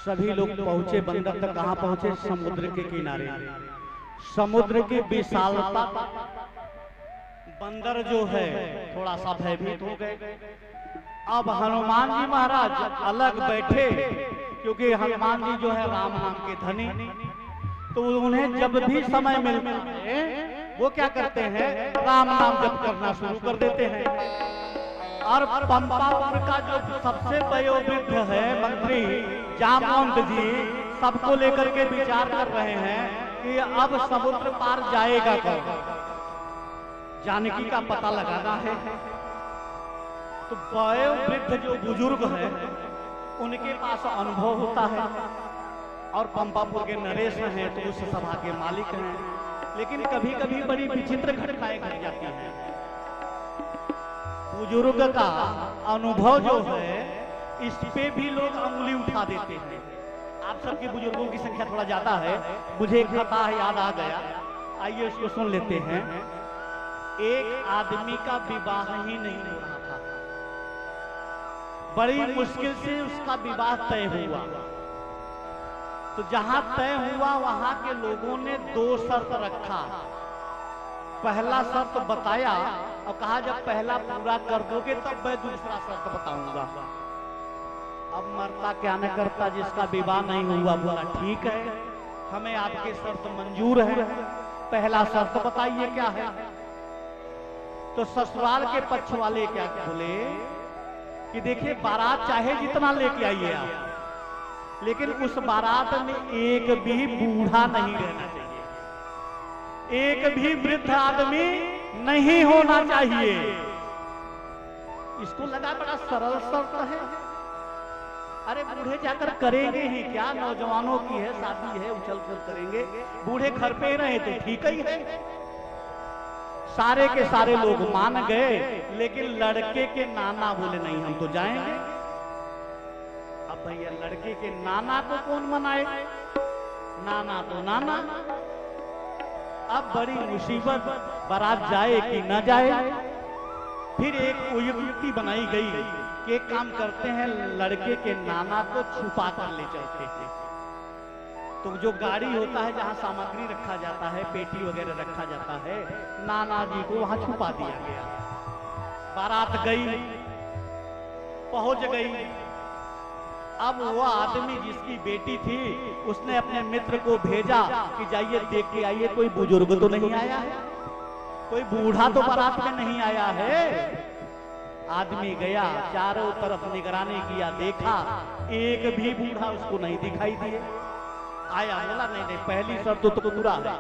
सभी लोग पहुंचे बंदर तक। कहां पहुंचे? समुद्र के किनारे। समुद्र की विशालता, बंदर जो है थोड़ा सा भयभीत हो गए। अब हनुमान जी महाराज अलग बैठे, क्योंकि हनुमान जी जो है राम नाम के धनी, तो उन्हें जब भी समय मिलता है वो क्या करते हैं? राम नाम जप करना शुरू कर देते हैं। और पंपापुर का जो सबसे वयोवृद्ध है मंत्री जामवंत जी, सबको लेकर के विचार कर रहे हैं कि अब समुद्र पार जाएगा कौन? जानकी का पता लगाना है। तो वयोवृद्ध जो बुजुर्ग है उनके पास अनुभव होता है, और पंपापुर के नरेश हैं तो उस सभा के मालिक हैं। लेकिन कभी कभी बड़ी विचित्र घटनाएं घट जाती हैं। बुजुर्ग का अनुभव जो है इस पे भी लोग अंगुली उठा देते हैं। आप सबके बुजुर्गों की संख्या थोड़ा ज्यादा है, मुझे एक कथा याद आ गया, आइए उसको सुन लेते हैं। एक आदमी का विवाह ही नहीं हो रहा था, बड़ी मुश्किल से उसका विवाह तय हुआ। तो जहां तय हुआ वहां के लोगों ने 2 शर्त रखा। पहला शर्त बताया और कहा जब पहला पूरा कर दोगे तब मैं दूसरा शर्त बताऊंगा। अब मरता क्या न करता, जिसका विवाह नहीं हुआ बोला ठीक है, हमें आपके शर्त मंजूर है, पहला शर्त बताइए क्या है। तो ससुराल के पक्ष वाले क्या बोले कि देखिए बारात चाहे जितना लेके आइए आप, लेकिन उस बारात में एक भी बूढ़ा नहीं रहना चाहिए, एक भी वृद्ध आदमी नहीं होना चाहिए। इसको लगा बड़ा सरल शर्त है, अरे बूढ़े जाकर करेंगे ही क्या, नौजवानों की है शादी है उछल कर करेंगे, बूढ़े घर पे रहे तो ठीक ही है। सारे के सारे लोग मान गए, लेकिन लड़के के नाना बोले नहीं हम तो जाएंगे। अब भैया लड़के के नाना को कौन मनाए? नाना तो नाना। अब बड़ी मुसीबत, बारात जाए कि न जाए। फिर एक युक्ति बनाई गई कि एक काम करते हैं, लड़के के नाना को छुपा कर ले चलते हैं। तो जो गाड़ी होता है जहां सामग्री रखा जाता है, पेटी वगैरह रखा जाता है, नाना जी को वहां छुपा दिया गया। बारात गई, पहुंच गई। अब वो आदमी जिसकी बेटी थी उसने अपने मित्र को भेजा कि जाइए देख के आइए कोई बुजुर्ग तो नहीं आया है, कोई बूढ़ा तो बारात में नहीं आया है। आदमी गया, चारों तरफ निगरानी किया, देखा एक भी बूढ़ा उसको नहीं दिखाई दिए। आया, बोला नहीं नहीं पहली शर्त तो पूरा है,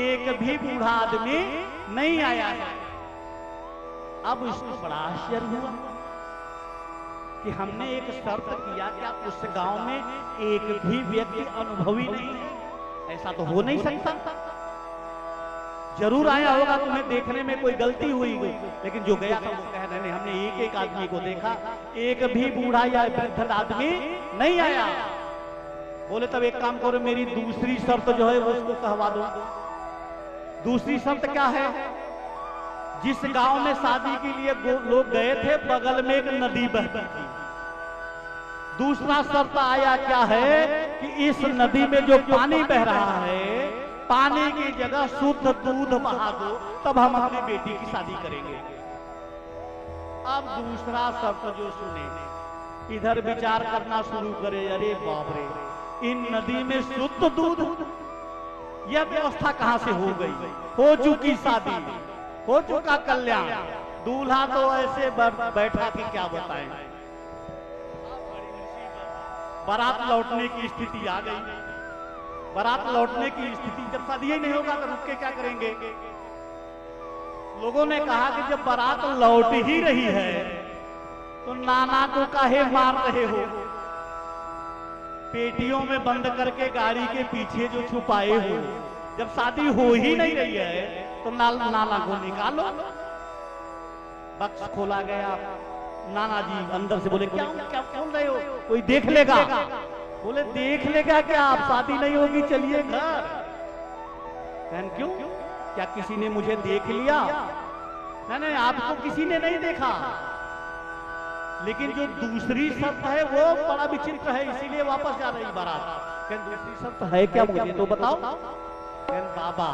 एक भी बूढ़ा आदमी नहीं आया है। अब इसको बड़ा आश्चर्य हुआ कि हमने एक शर्त किया, क्या उस गांव में एक भी व्यक्ति अनुभवी नहीं है? ऐसा तो हो नहीं सकता, जरूर आया होगा, तुम्हें देखने में कोई गलती हुई गई। लेकिन जो गया था वो कह रहे हैं हमने एक एक आदमी को देखा, एक भी बूढ़ा या वृद्ध आदमी नहीं आया। बोले तब एक काम करो, मेरी दूसरी शर्त जो है वो उसको कहवा दो। दूसरी शर्त क्या है? जिस गांव में शादी के लिए लोग गए थे बगल में एक नदी बहती थी। दूसरा शर्त आया क्या है कि इस नदी में जो पानी बह रहा है, पानी की जगह शुद्ध दूध बहा दो, तब हम अपनी बेटी की शादी करेंगे। अब दूसरा शर्त जो सुने, इधर विचार करना शुरू करे, अरे बाप रे, इन नदी में शुद्ध दूध, यह व्यवस्था कहां से हो गई? हो चुकी शादी, हो चुका कल्याण, दूल्हा तो ऐसे बैठा कि क्या बताएं। बारात लौटने की स्थिति आ गई। बारात लौटने की स्थिति, जब शादी ही नहीं होगा तो रुक के क्या करेंगे? लोगों ने कहा कि जब बारात लौट ही रही है तो नाना को काहे मार रहे हो? पेटियों में बंद करके गाड़ी के पीछे जो छुपाए हो, जब शादी हो ही नहीं रही है तो नाना को निकालो। बक्स खोला गया, नाना जी अंदर से बोले क्या क्या खोल रहे हो, कोई देख लेगा? बोले देख लेगा क्या, आप शादी नहीं होगी, चलिए घर। बहन क्यों, क्या किसी ने मुझे देख लिया? नहीं नहीं, आपको किसी ने नहीं देखा, लेकिन जो दूसरी शर्त है वो बड़ा विचित्र है, इसीलिए वापस जा रही बारात। कहन दूसरी शर्त है क्या, मुझे तो बताओ। कहन बाबा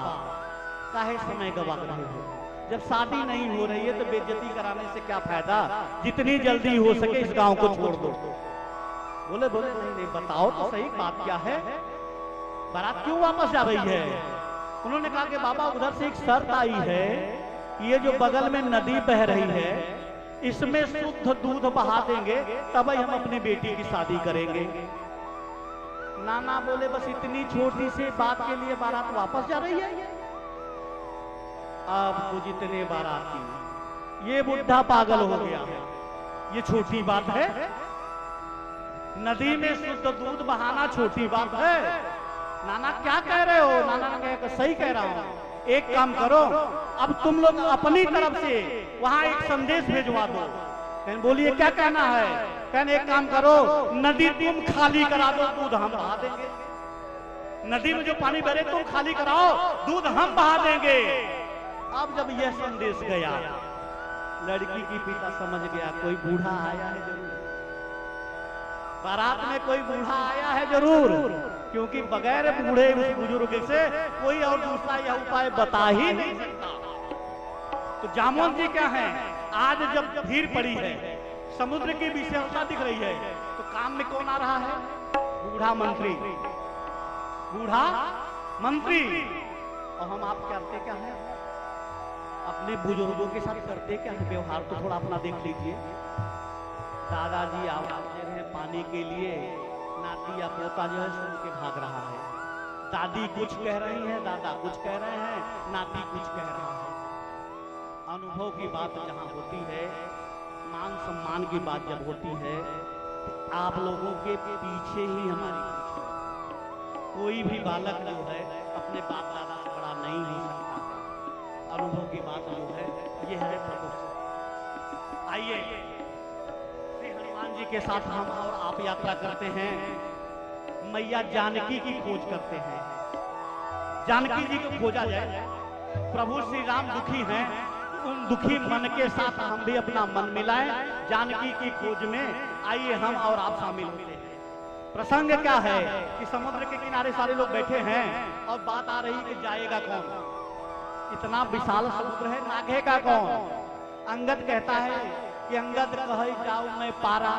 काहे समय गवा रहे हो, जब शादी नहीं हो रही है तो बेइज्जती कराने से क्या फायदा, जितनी जल्दी हो सके इस गांव को छोड़ दो। बोले बोले नहीं नहीं बताओ तो सही बात क्या है, बारात क्यों वापस जा रही है। उन्होंने कहा कि बाबा उधर से एक शर्त आई है, ये जो बगल में नदी बह रही है इसमें शुद्ध दूध बहा देंगे तब ही हम अपनी बेटी की शादी करेंगे। नाना बोले बस इतनी छोटी सी बात के लिए बारात वापस जा रही है। अब तो जितने बाराती, ये बुढ़ा पागल हो गया है, ये छोटी बात है, नदी में शुद्ध दूध बहाना छोटी बात है। नाना क्या कह रहे हो, नाना ने कहा सही कह रहा हूं, एक काम करो अब तुम लोग अपनी तरफ से वहां एक संदेश भेजवा दो। कहने बोलिए क्या कहना है। कहने एक काम करो नदी तुम खाली करा दो, दूध हम बहा देंगे। नदी में जो पानी बहे तुम खाली कराओ, दूध हम बहा देंगे। अब जब यह संदेश गया, लड़की की पिता समझ गया कोई बूढ़ा आया है जरूर, बारात में कोई बूढ़ा आया है जरूर, क्योंकि बगैर बूढ़े उस बुजुर्ग से कोई और दूसरा यह उपाय बता ही नहीं सकता। तो जामोन जी क्या है, आज जब भीड़ पड़ी है, समुद्र की विशेषता दिख रही है, तो काम में कौन आ रहा है, बूढ़ा मंत्री, बूढ़ा मंत्री। और हम आप करते क्या है, अपने बुजुर्गों के साथ करते क्या है व्यवहार, तो थोड़ा अपना देख लीजिए। दादाजी आवाज दे रहे हैं पानी के लिए, नाती या पोता जो है सुन के भाग रहा है, दादी कुछ कह रही है, दादा कुछ कह रहे हैं, नाती कुछ कह रहा है। अनुभव की बात जहाँ होती है, मान सम्मान की बात जब होती है, आप लोगों के पीछे ही हमारी पीछे कोई भी बालक जो है अपने बाप दादा से बड़ा नहीं हो सकता। अनुभव की बात जो है ये है प्रभु। आइए श्री हनुमान जी के साथ हम और आप यात्रा करते हैं, मैया जानकी की खोज करते हैं। जानकी जी को खोजा जाए, प्रभु श्री राम दुखी हैं, उन दुखी मन के साथ हम भी अपना मन मिलाएं, जानकी की खोज में आइए हम और आप शामिल होते हैं। प्रसंग क्या है कि समुद्र के किनारे सारे लोग बैठे हैं और बात आ रही कि जाएगा कौन, इतना विशाल समुद्र है, नागेगा कौन। अंगद कहता है कि अंगद कहे जाऊं मैं पारा,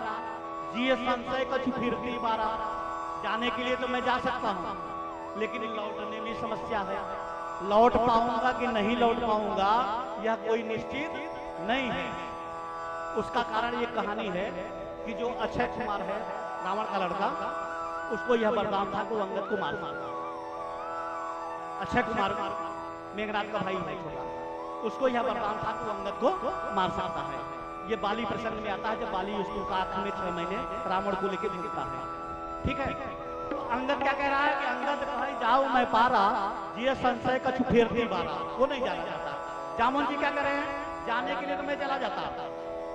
जिए संशय कछु फिरती बारा। जाने के लिए तो मैं जा सकता हूं, लेकिन लौटने में समस्या है, लौट पाऊंगा कि नहीं लौट पाऊंगा यह कोई निश्चित नहीं है। उसका कारण ये कहानी है कि जो अक्षय कुमार है, रावण का लड़का, उसको यह वरदान था कि अंगद को मार सकता। अक्षय कुमार मेघनाथ का भाई है छोटा, उसको यह वरदान था कि अंगद को मार सकता है। ये बाली प्रसंग में आता है, जब बाली उसको साथ में 6 महीने रावण को लेकर घूमता है, ठीक है। तो अंगद क्या कह रहा है कि अंगद कहे जाओ मैं पारा, ये संशय कछु फेरती बारा, वो नहीं जाना चाहता। जामुन जी क्या कह रहे हैं, जाने के लिए तो मैं चला जाता,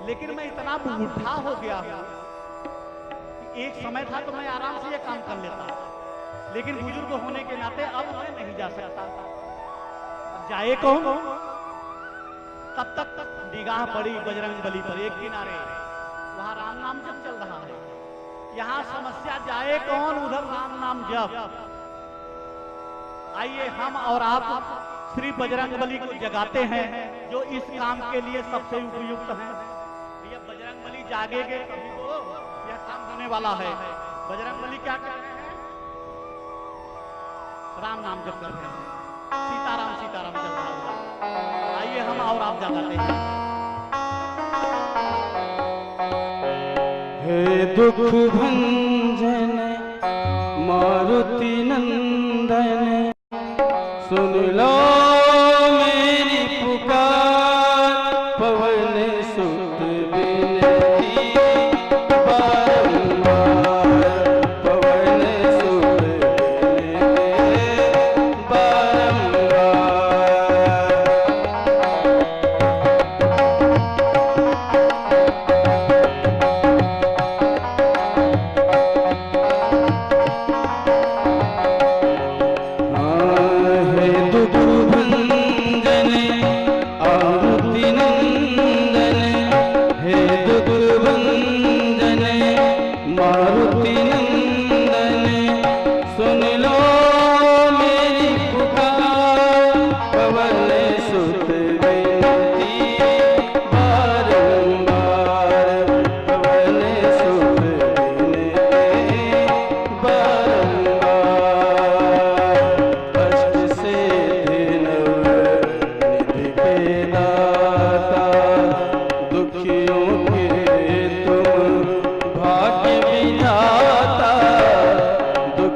लेकिन मैं इतना बूढ़ा हो गया हूं, एक समय था तो मैं आराम से ये काम कर लेता, लेकिन बुजुर्ग होने के नाते अब मैं नहीं जा सकता। जाए कौन, तब तक निगाह पड़ी बजरंग बली पर, एक किनारे वहां राम नाम जप चल रहा है। यहां समस्या जाए कौन, उधर राम नाम जप। आइए हम और आप श्री बजरंग बली को जगाते हैं, जो इस काम के लिए सबसे उपयुक्त है। भैया बजरंग बली जागेंगे तभी तो यह काम होने वाला है। बजरंग बली क्या कर रहे हैं, राम नाम जप कर रहे हैं, सीताराम सीताराम चल रहा होगा। आइए हम और आप जगाते हैं। हे दुख भंजन मारुति नंदन, सुन लो मेरी पुकार, पवन सुत बिनती बारंबार, पवन सुत बिनती बारंबार।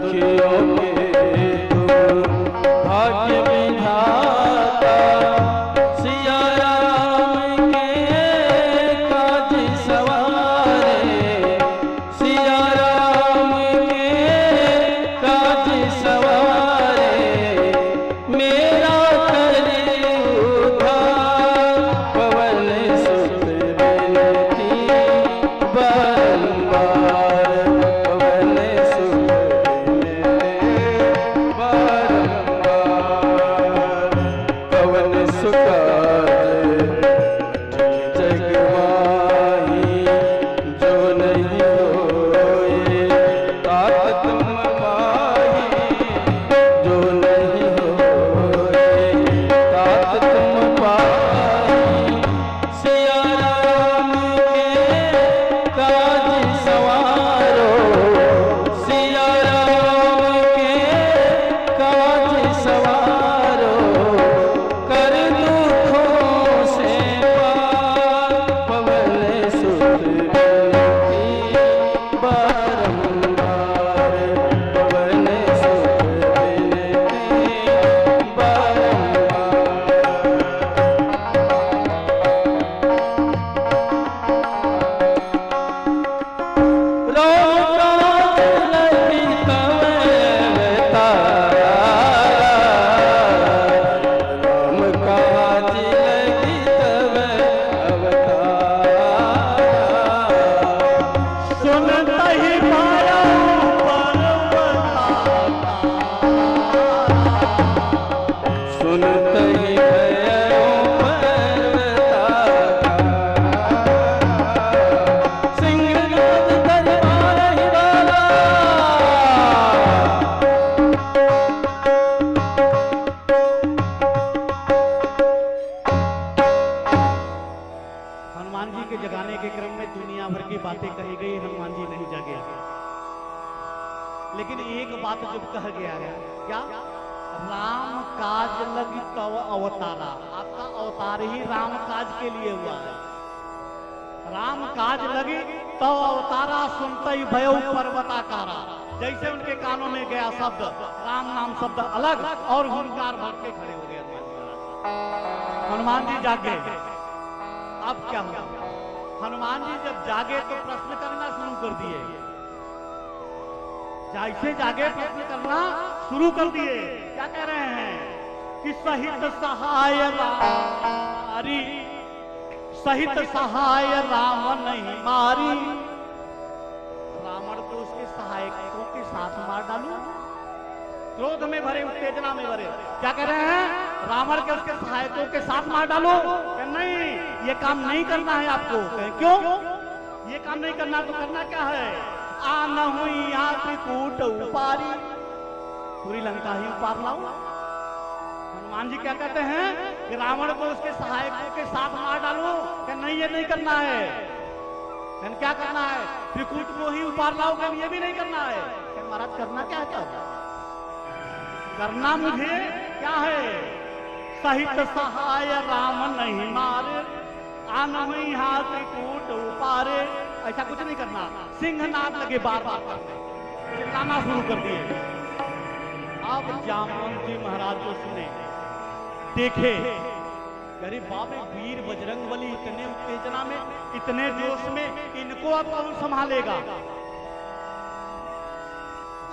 दुखियों के तुम भाग्य विधाता सिया राम के काज सवारे सिया राम के काज सवारे मेरा करे उद्धार पवन सुत विनती बारंबार पवन सुत विनती बारंबार पवन सुकाज जगमाही जो नहीं होए तात तुम पाही जो नहीं होए तात तुम पाही सिया राम के काज सवारो सिया राम के काज सवारो कर दुखों से पार पवन सुत विनती बारंबार पवन सुत विनती बारंबार राम काज लगी तब अवतार सुनता ही माया सुनत ही भयो पर्वताकार सिंहनाद दरबार ही वाला हनुमान जी के जगाने के क्रम में दुनिया भर की बातें कही गई, हनुमान जी नहीं जागे। लेकिन एक बात जब कहा गया है, क्या? राम काज लगी तव अवतारा। आपका अवतार ही राम काज के लिए हुआ है। राम काज लगी तव अवतारा सुनता ही भयो पर्वताकारा। जैसे उनके कानों में गया शब्द राम नाम शब्द अलग और हुंकार भर के खड़े हो गए हनुमान जी जागे। अब क्या हुआ? हनुमान जी जब जागे तो प्रश्न करना शुरू कर दिए। जैसे जागे प्रश्न करना शुरू कर दिए। क्या कह रहे हैं कि सहित सहाय रारी सहित सहाय राम नहीं मारी। रावण को उसके सहायकों के साथ मार डालू। क्रोध में भरे, उत्तेजना में भरे क्या कह रहे हैं? रावण के उसके सहायकों के साथ मार डालो। नहीं, ये काम नहीं करना है आपको। क्यों ये काम नहीं करना? तो करना क्या है? आना हुई यहाँ त्रिकूट उपारी, पूरी लंका ही उपार लाओ। हनुमान जी क्या कहते हैं कि रावण को उसके सहायकों के साथ मार डालो। नहीं, ये नहीं करना है। क्या करना है? त्रिकूट को ही उपार लाओ। ये भी नहीं करना है। महाराज करना क्या है? करना मुझे क्या है? सहित सहाय राम नहीं मारे, आन हुई हाथ त्रिकूट उपारे। ऐसा कुछ नहीं करना। सिंहनाद लगे बार बार करने, चिल्लाना शुरू कर दिए। अब जामवंत जी महाराज को सुने, देखे, अरे बाप रे, वीर बजरंगबली इतने उत्तेजना में, इतने जोश में, इनको अब कौन संभालेगा?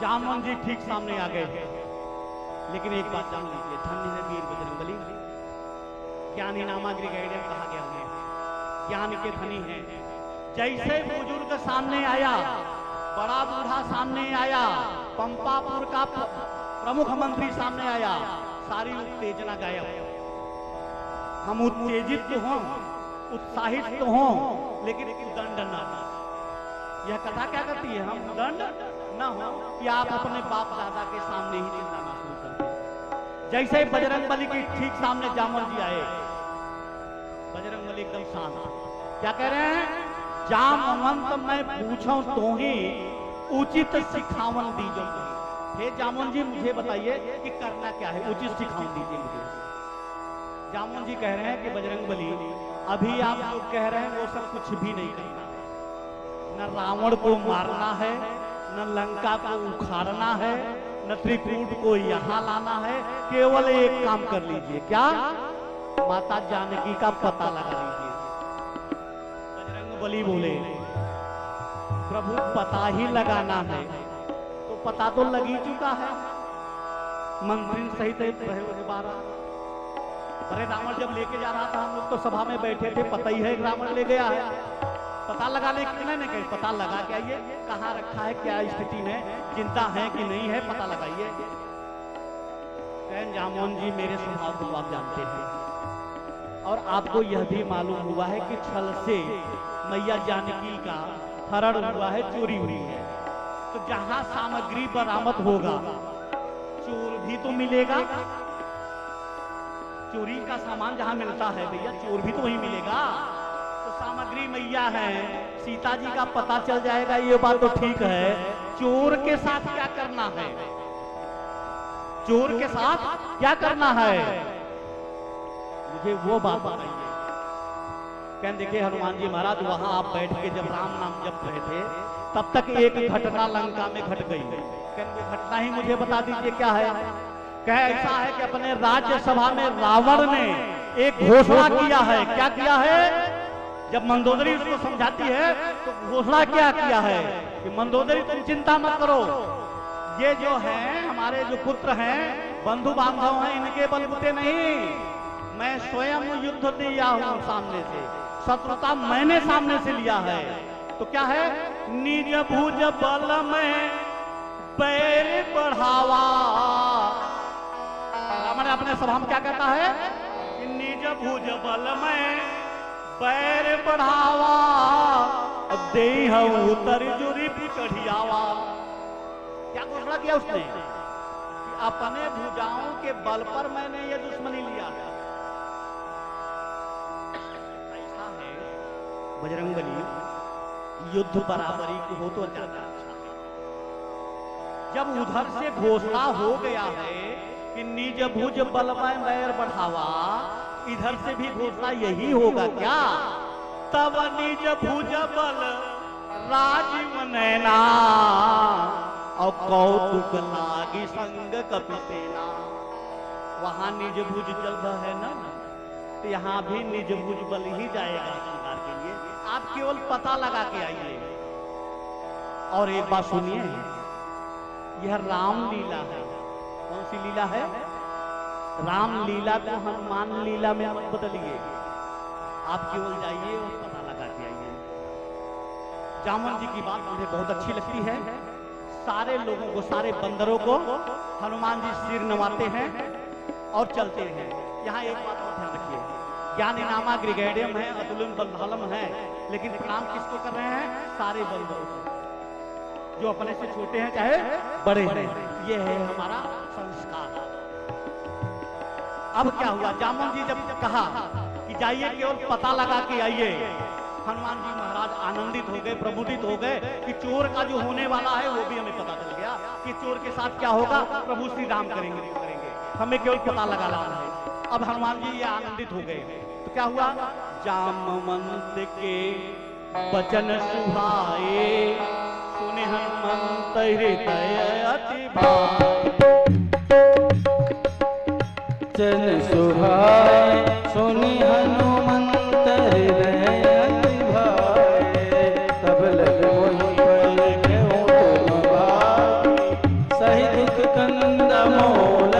जामवंत जी ठीक सामने आ गए। लेकिन एक बात जान लीजिए, धन्य है वीर बजरंगबली, ज्ञानी नामाग्रि गैडम कहा गया है, ज्ञान के धनी हैं। जैसे बुजुर्ग सामने आया, बड़ा बूढ़ा सामने आया, पंपापुर का प्रमुख मंत्री सामने आया, सारी उत्तेजना गायब। हम उत्तेजित तो हों, उत्साहित तो हों, लेकिन उदंड न हो। यह कथा क्या करती है? हम उदंड न हो कि आप अपने बाप दादा के सामने ही चिल्लाना शुरू कर दें। जैसे ही बजरंगबली के ठीक सामने जामवंत जी आए, बजरंगबली एकदम शांत। क्या कह रहे हैं? जामवंत मैं पूछूं तो ही उचित सिखावन दीजिए। हे जामवंत जी मुझे बताइए कि करना क्या है, उचित सिखावन दीजिए मुझे। जामवंत जी कह रहे हैं कि बजरंगबली, अभी आप जो कह रहे हैं वो सब कुछ भी नहीं करना है। न रावण को मारना है, न न लंका को उखाड़ना है, न त्रिकूट को यहाँ लाना है। केवल एक काम कर लीजिए, क्या? माता जानकी का पता लगा लीजिए। बजरंगबली बोले, प्रभु पता ही लगाना है, तो पता तो लग ही चुका है। मंत्री सहित रहे 12। अरे रावण जब लेके जा रहा था, हम लोग तो सभा में बैठे थे, पता ही है रावण ले गया है। पता लगा ले कितने ने कहीं पता लगा क्या, ये कहाँ रखा है, क्या स्थिति में, चिंता है कि नहीं है, पता लगाइए। जामोन जी, मेरे स्वभाव को आप जानते हैं और आपको यह भी मालूम हुआ है कि छल से मैया जानकी का हरण हुआ है, चोरी हुई है। तो जहां सामग्री बरामद होगा, चोर भी तो मिलेगा। चोरी का सामान जहां मिलता है भैया, चोर भी तो वहीं मिलेगा। तो सामग्री मैया है, सीता जी का पता चल जाएगा, ये बात तो ठीक है। चोर के साथ क्या करना है? चोर के साथ क्या करना है, मुझे वो बात बताइए। कहने देखिए हनुमान जी महाराज, वहां आप बैठ के जब राम नाम जप रहे थे, तब तक एक घटना लंका में घट गई। कहने घटना ही मुझे बता दीजिए क्या है। कह ऐसा है कि अपने राज्यसभा में रावण ने एक घोषणा किया है। क्या किया है? जब मंदोदरी उसको समझाती है तो घोषणा क्या किया है कि मंदोदरी तुम चिंता मत करो, ये जो है हमारे जो पुत्र हैं, बंधु बांधव हैं, इनके बलबूते नहीं, मैं स्वयं युद्ध दिया हूं सामने से, शत्रुता मैंने सामने से लिया है। तो क्या है? निज भुज बल में पैर बढ़ावा। रावण अपने सभा में क्या कहता है कि निज भुज बल में पैर बढ़ावा, दे उतर जुरी चढ़ियावा। क्या घोषणा किया उसने कि अपने भुजाओं के बल पर मैंने ये दुश्मनी लिया है। ऐसा है बजरंगबली, युद्ध बराबरी हो तो ज्यादा अच्छा है। जब उधर से घोषणा हो गया है कि निज भुज बल में पैर बढ़ावा, इधर से भी घोषणा यही होगा क्या? तब निज भुज बल राजीव नैना, और कौतुक लागी संग कपिसेना। वहां निज भुज जल है ना, तो यहाँ भी निज भुज बल ही जाएगा संहार के लिए। आप केवल पता लगा के आइए। और एक बात सुनिए, यह राम लीला है। कौन सी लीला है? राम लीला को हनुमान लीला में मत बदलिए। आप केवल जाइए और पता लगा के आइए। जामन जी की बात मुझे बहुत अच्छी लगती है। सारे लोगों को, सारे बंदरों को हनुमान जी सिर नवाते हैं और चलते हैं। यहाँ एक बात और ध्यान रखिए, ज्ञान इनामा ग्रिगेडियम है, अतुलन बल्हालम है, लेकिन प्रणाम किसको कर रहे हैं? सारे बंदरों को, जो अपने से छोटे हैं चाहे बड़े हैं। ये है हमारा संस्कार। अब क्या हुआ? जामन जी जब कहा कि जाइए केवल पता लगा के आइए, हनुमान जी महाराज आनंदित हो गए, प्रमुदित हो गए कि चोर का जो होने वाला है वो भी हमें पता चल गया कि चोर के साथ क्या होगा, प्रभु श्री राम करेंगे तो करेंगे, हमें केवल पता लगाना है। अब हनुमान जी ये आनंदित हो गए। तो क्या हुआ? जामवंत के वचन सुहाए, सुने हनुमंत हृदय अति भाए। चन सुहाए, सुने हनुमंत हृदय अति भाए। तब लग मोहि पर कहूँ तुम भाई, सही दुख कंद मोल